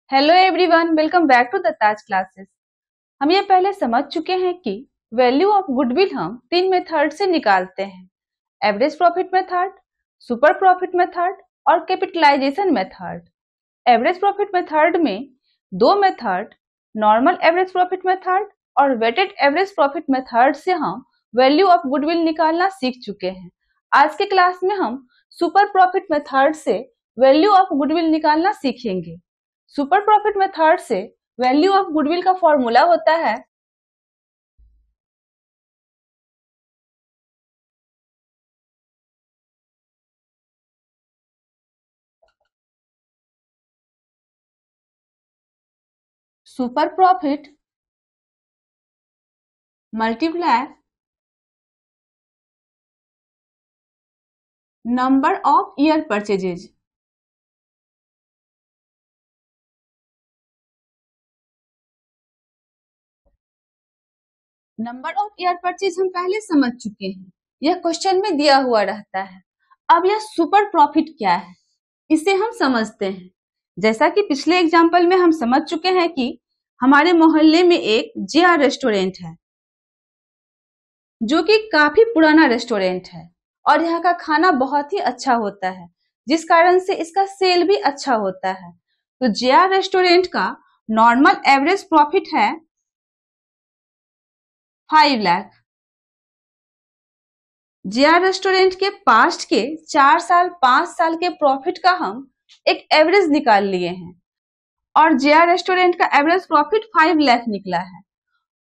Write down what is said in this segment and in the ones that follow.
Hello everyone, welcome back to the Taj classes. हम ये पहले समझ चुके हैं कि वैल्यू ऑफ गुडविल हम तीन मेथड से निकालते हैं। Average profit method, super profit method और capitalisation method. Average profit method में दो method, normal average profit method और वेटेड एवरेज प्रॉफिट मेथड से हम वैल्यू ऑफ गुडविल निकालना सीख चुके हैं। आज के क्लास में हम सुपर प्रॉफिट मेथड से वैल्यू ऑफ गुडविल निकालना सीखेंगे। सुपर प्रॉफिट मेथड से वैल्यू ऑफ गुडविल का फॉर्मूला होता है super profit multiply number of year purchases. Number of year purchase हम पहले समझ चुके हैं, यह क्वेश्चन में दिया हुआ रहता है। अब यह सुपर प्रॉफिट क्या है, इसे हम समझते हैं। जैसा कि पिछले एग्जाम्पल में हम समझ चुके हैं कि हमारे मोहल्ले में एक जेआर रेस्टोरेंट है, जो कि काफी पुराना रेस्टोरेंट है और यहाँ का खाना बहुत ही अच्छा होता है, जिस कारण से इसका सेल भी अच्छा होता है। तो जेआर रेस्टोरेंट का नॉर्मल एवरेज प्रॉफिट है 5 लाख। जेआर रेस्टोरेंट के पास्ट के 4 साल 5 साल के प्रॉफिट का हम एक एवरेज निकाल लिए हैं और जेआर रेस्टोरेंट का एवरेज प्रॉफिट 5 लाख निकला है।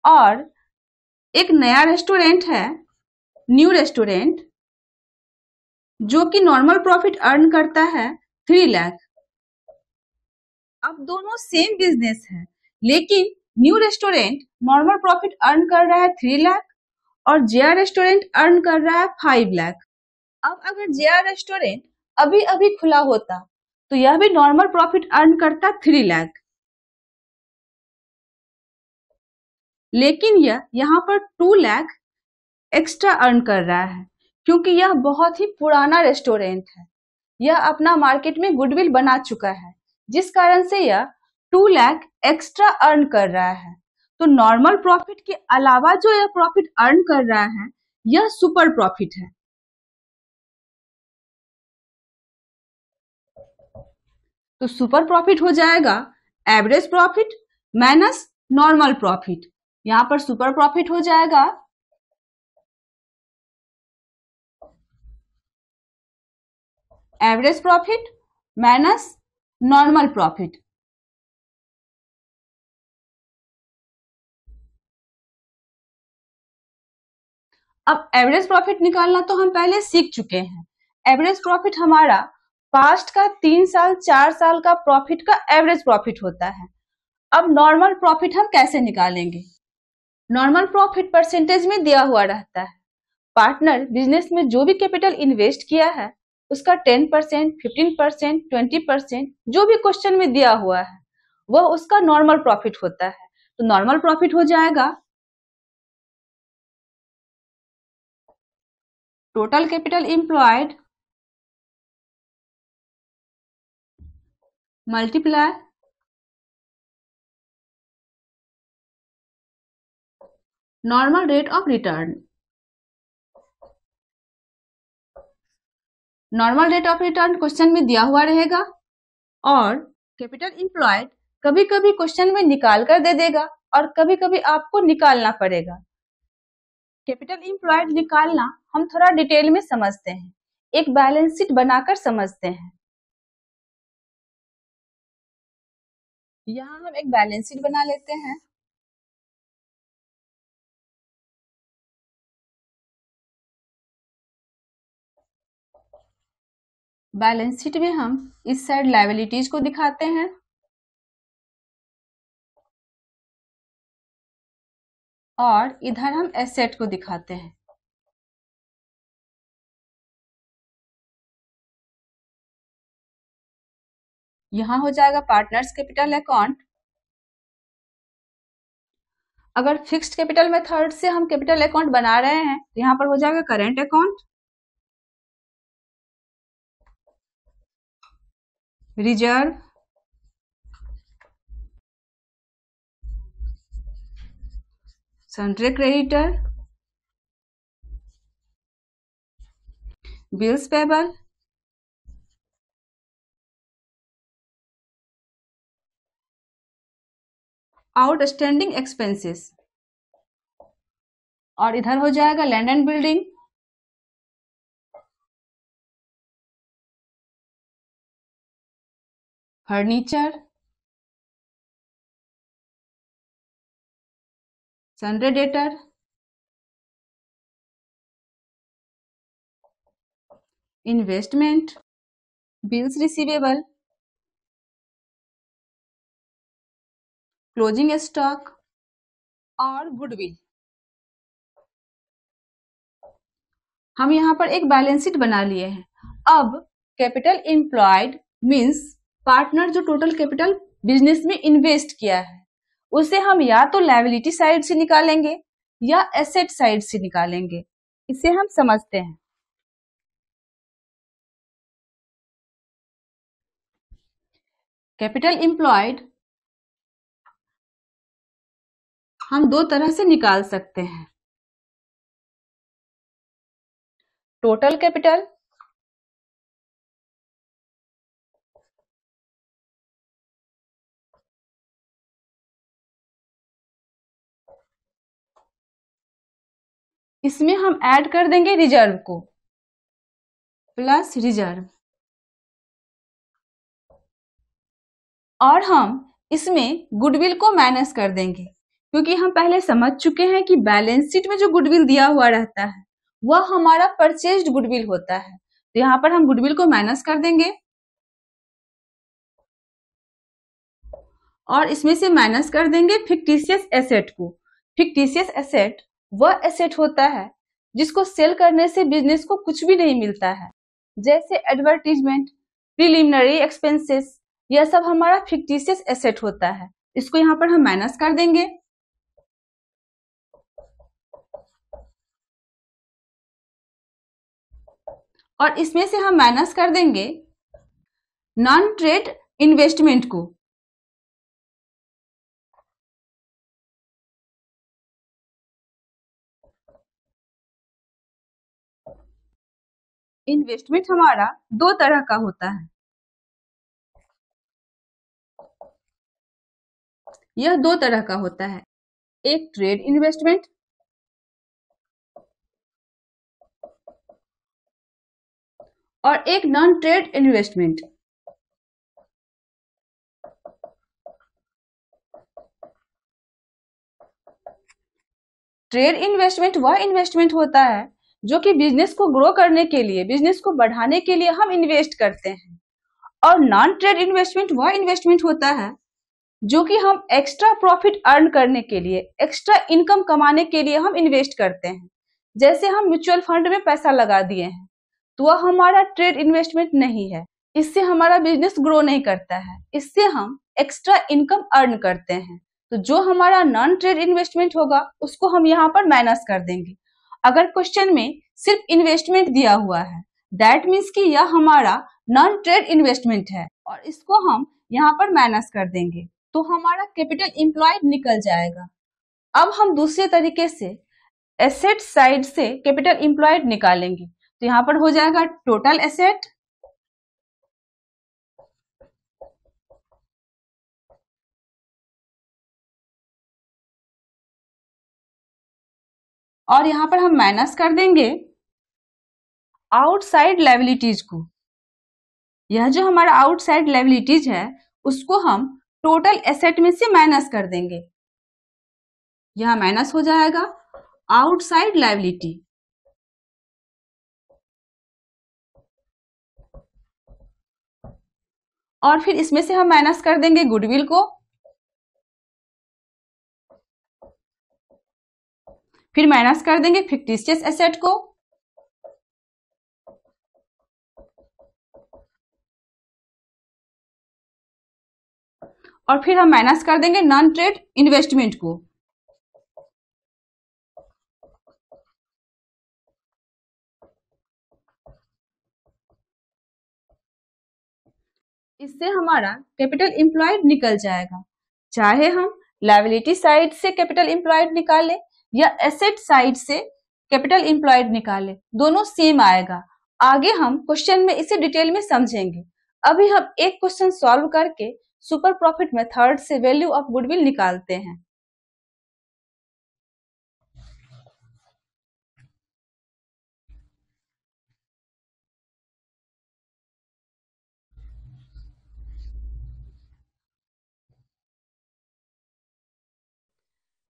और एक नया रेस्टोरेंट है, न्यू रेस्टोरेंट, जो कि नॉर्मल प्रॉफिट अर्न करता है 3 लाख। अब दोनों सेम बिजनेस है, लेकिन new restaurant normal profit earn कर रहा है 3 लाख और जेआर रेस्टोरेंट अर्न कर रहा है 5 लाख। अब अगर जेआर रेस्टोरेंट अभी अभी खुला होता तो यह भी नॉर्मल प्रॉफिट अर्न करता 3 लाख, लेकिन यह यहाँ पर 2 लाख एक्स्ट्रा अर्न कर रहा है, क्योंकि यह बहुत ही पुराना रेस्टोरेंट है। यह अपना मार्केट में गुडविल बना चुका है, जिस कारण से यह 2 लाख एक्स्ट्रा अर्न कर रहा है। तो नॉर्मल प्रॉफिट के अलावा जो यह प्रॉफिट अर्न कर रहा है, यह सुपर प्रॉफिट है। तो सुपर प्रॉफिट हो जाएगा average profit minus normal profit. यहां पर सुपर प्रॉफिट हो जाएगा average profit minus normal profit. अब एवरेज प्रॉफिट निकालना तो हम पहले सीख चुके हैं। एवरेज प्रॉफिट हमारा पास्ट का 3 साल 4 साल का प्रॉफिट का एवरेज प्रॉफिट होता है। अब नॉर्मल प्रॉफिट हम कैसे निकालेंगे? नॉर्मल प्रॉफिट परसेंटेज में दिया हुआ रहता है। पार्टनर बिजनेस में जो भी कैपिटल इन्वेस्ट किया है, उसका 10%, 15%, 20% जो भी क्वेश्चन में दिया हुआ है, वह उसका नॉर्मल प्रॉफिट होता है। तो नॉर्मल प्रॉफिट हो जाएगा total capital employed multiply normal rate of return. Normal rate of return question में दिया हुआ रहेगा और कैपिटल एम्प्लॉयड कभी कभी क्वेश्चन में निकाल कर दे देगा और कभी कभी आपको निकालना पड़ेगा। कैपिटल एम्प्लॉयड निकालना हम थोड़ा डिटेल में समझते हैं, एक बैलेंस शीट बनाकर समझते हैं। यहाँ हम एक बैलेंस शीट बना लेते हैं। बैलेंस शीट में हम इस साइड लायबिलिटीज को दिखाते हैं और इधर हम एसेट को दिखाते हैं। यहाँ हो जाएगा पार्टनर्स कैपिटल अकाउंट। अगर फिक्स्ड कैपिटल मेथड से हम कैपिटल अकाउंट बना रहे हैं तो यहाँ पर हो जाएगा current account, reserve, sundry creditor, bills payable, outstanding expenses, और इधर हो जाएगा land and building, furniture, sundry debtor, investment, bills receivable, closing stock और गुडविल। हम यहाँ पर एक बैलेंस शीट बना लिए हैं। अब कैपिटल एम्प्लॉयड मीन्स पार्टनर जो टोटल कैपिटल बिजनेस में इन्वेस्ट किया है उसे हम या तो लायबिलिटी साइड से निकालेंगे या एसेट साइड से निकालेंगे। इसे हम समझते हैं। कैपिटल एम्प्लॉयड हम दो तरह से निकाल सकते हैं, टोटल कैपिटल इसमें हम ऐड कर देंगे रिजर्व को प्लस रिजर्व, और हम इसमें गुडविल को माइनस कर देंगे क्योंकि हम पहले समझ चुके हैं कि बैलेंस शीट में जो गुडविल दिया हुआ रहता है वह हमारा परचेज्ड गुडविल होता है। तो यहाँ पर हम गुडविल को माइनस कर देंगे और इसमें से माइनस कर देंगे फिक्टिशियस एसेट को। फिक्टिशियस एसेट वह एसेट होता है जिसको सेल करने से बिजनेस को कुछ भी नहीं मिलता है, जैसे एडवर्टीजमेंट, प्रिलिमिनरी एक्सपेंसेस, यह सब हमारा फिक्टिशियस एसेट होता है। इसको यहाँ पर हम माइनस कर देंगे और इसमें से हम माइनस कर देंगे नॉन ट्रेड इन्वेस्टमेंट को। इन्वेस्टमेंट हमारा दो तरह का होता है, यह दो तरह का होता है, एक ट्रेड इन्वेस्टमेंट और एक non trade investment. Trade investment वह इन्वेस्टमेंट होता है जो कि बिजनेस को ग्रो करने के लिए, बिजनेस को बढ़ाने के लिए हम इन्वेस्ट करते हैं, और नॉन ट्रेड इन्वेस्टमेंट वह इन्वेस्टमेंट होता है जो कि हम एक्स्ट्रा प्रॉफिट अर्न करने के लिए, एक्स्ट्रा इनकम कमाने के लिए हम इन्वेस्ट करते हैं। जैसे हम म्यूचुअल फंड में पैसा लगा दिए हैं तो वह हमारा ट्रेड इन्वेस्टमेंट नहीं है, इससे हमारा बिजनेस ग्रो नहीं करता है, इससे हम एक्स्ट्रा इनकम अर्न करते हैं। तो जो हमारा नॉन ट्रेड इन्वेस्टमेंट होगा उसको हम यहाँ पर माइनस कर देंगे। अगर क्वेश्चन में सिर्फ इन्वेस्टमेंट दिया हुआ है दैट मीन्स कि यह हमारा नॉन ट्रेड इन्वेस्टमेंट है और इसको हम यहाँ पर माइनस कर देंगे तो हमारा कैपिटल एम्प्लॉयड निकल जाएगा। अब हम दूसरे तरीके से एसेट साइड से कैपिटल एम्प्लॉयड निकालेंगे तो यहाँ पर हो जाएगा टोटल एसेट और यहाँ पर हम माइनस कर देंगे आउटसाइड लायबिलिटीज को। यह जो हमारा आउटसाइड लायबिलिटीज है उसको हम टोटल एसेट में से माइनस कर देंगे, यह माइनस हो जाएगा आउटसाइड लायबिलिटी, और फिर इसमें से हम माइनस कर देंगे गुडविल को, फिर माइनस कर देंगे फिक्टिशियस एसेट को, और फिर हम माइनस कर देंगे नॉन ट्रेड इन्वेस्टमेंट को। इससे हमारा कैपिटल एम्प्लॉयड निकल जाएगा। चाहे हम लायबिलिटी साइड से कैपिटल एम्प्लॉयड निकालें या एसेट साइड से कैपिटल एम्प्लॉयड निकाले, दोनों सेम आएगा। आगे हम क्वेश्चन में इसे डिटेल में समझेंगे। अभी हम एक क्वेश्चन सॉल्व करके सुपर प्रॉफिट मेथड से वैल्यू ऑफ गुडविल निकालते हैं।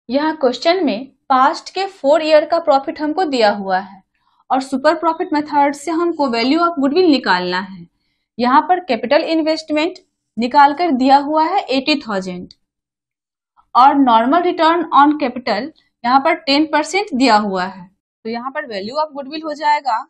यहाँ क्वेश्चन में पास्ट के 4 ईयर का प्रॉफिट हमको दिया हुआ है और सुपर प्रॉफिट मेथड से हमको वैल्यू ऑफ गुडविल निकालना है। यहाँ पर कैपिटल इन्वेस्टमेंट निकाल कर दिया हुआ है 80,000 और नॉर्मल रिटर्न ऑन कैपिटल यहाँ पर 10% दिया हुआ है। तो यहाँ पर वैल्यू ऑफ गुडविल हो जाएगा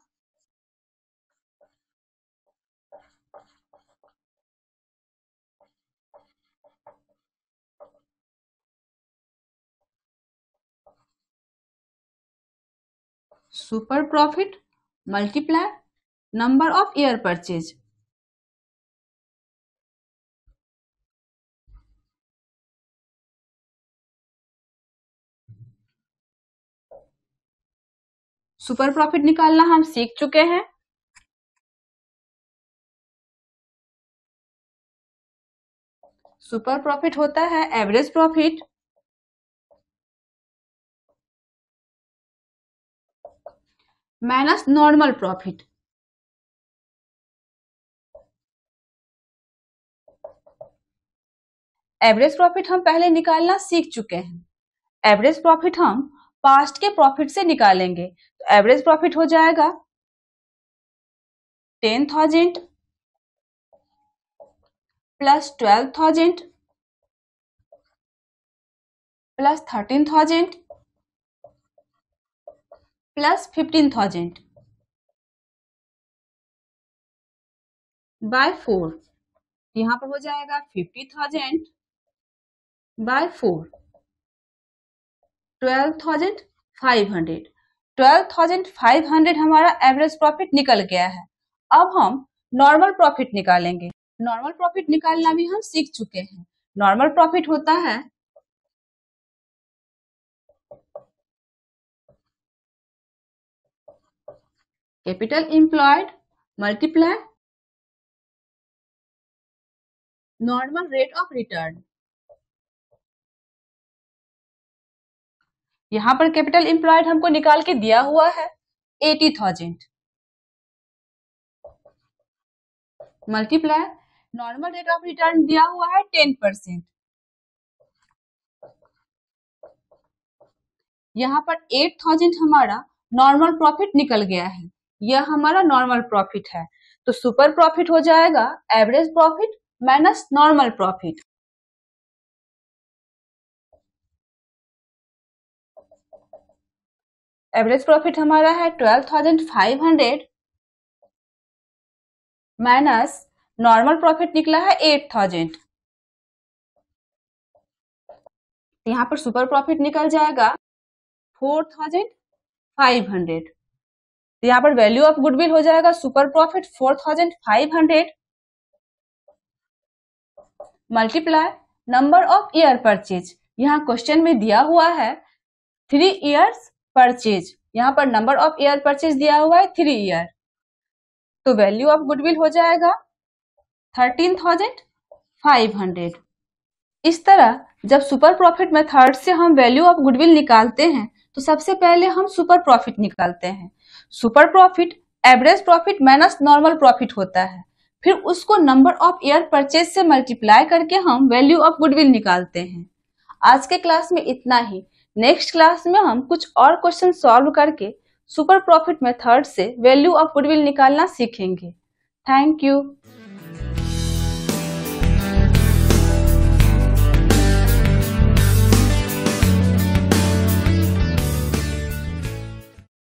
super profit multiply number of year purchase. Super profit निकालना हम सीख चुके हैं। सुपर प्रॉफिट होता है average profit minus normal profit. Average profit हम पहले निकालना सीख चुके हैं। एवरेज प्रॉफिट हम पास्ट के प्रॉफिट से निकालेंगे। तो एवरेज प्रॉफिट हो जाएगा 10,000 प्लस 12,000 प्लस 13,000 प्लस 15,000 बाय 4। यहाँ पर हो जाएगा 50,000 बाय 4 12,500। 12,500 हमारा एवरेज प्रॉफिट निकल गया है। अब हम नॉर्मल प्रॉफिट निकालेंगे। नॉर्मल प्रॉफिट निकालना भी हम सीख चुके हैं। नॉर्मल प्रॉफिट होता है capital employed multiply normal rate of return. यहाँ पर कैपिटल एम्प्लॉयड हमको निकाल के दिया हुआ है 80,000 multiply normal rate of return दिया हुआ है 10%। यहाँ पर 8,000 हमारा नॉर्मल प्रॉफिट निकल गया है। यह हमारा नॉर्मल प्रॉफिट है। तो सुपर प्रॉफिट हो जाएगा average profit minus normal profit. Average profit हमारा है 12,500 माइनस नॉर्मल प्रॉफिट निकला है 8,000। यहाँ पर सुपर प्रॉफिट निकल जाएगा 4,500। तो यहाँ पर वैल्यू ऑफ गुडविल हो जाएगा super profit 4,500 multiply number of year purchase. यहाँ क्वेश्चन में दिया हुआ है 3 इयर्स परचेज। यहाँ पर नंबर ऑफ ईयर परचेज दिया हुआ है 3 ईयर। तो वैल्यू ऑफ गुडविल हो जाएगा 13,500। इस तरह जब सुपर प्रॉफिट मेथड से हम वैल्यू ऑफ गुडविल निकालते हैं तो सबसे पहले हम सुपर प्रॉफिट निकालते हैं। Super profit average profit minus normal profit होता है। फिर उसको नंबर ऑफ ईयर परचेज से मल्टीप्लाई करके हम वैल्यू ऑफ गुडविल निकालते हैं। आज के क्लास में इतना ही। नेक्स्ट क्लास में हम कुछ और क्वेश्चन सॉल्व करके सुपर प्रॉफिट मेथड से वैल्यू ऑफ गुडविल निकालना सीखेंगे। Thank you.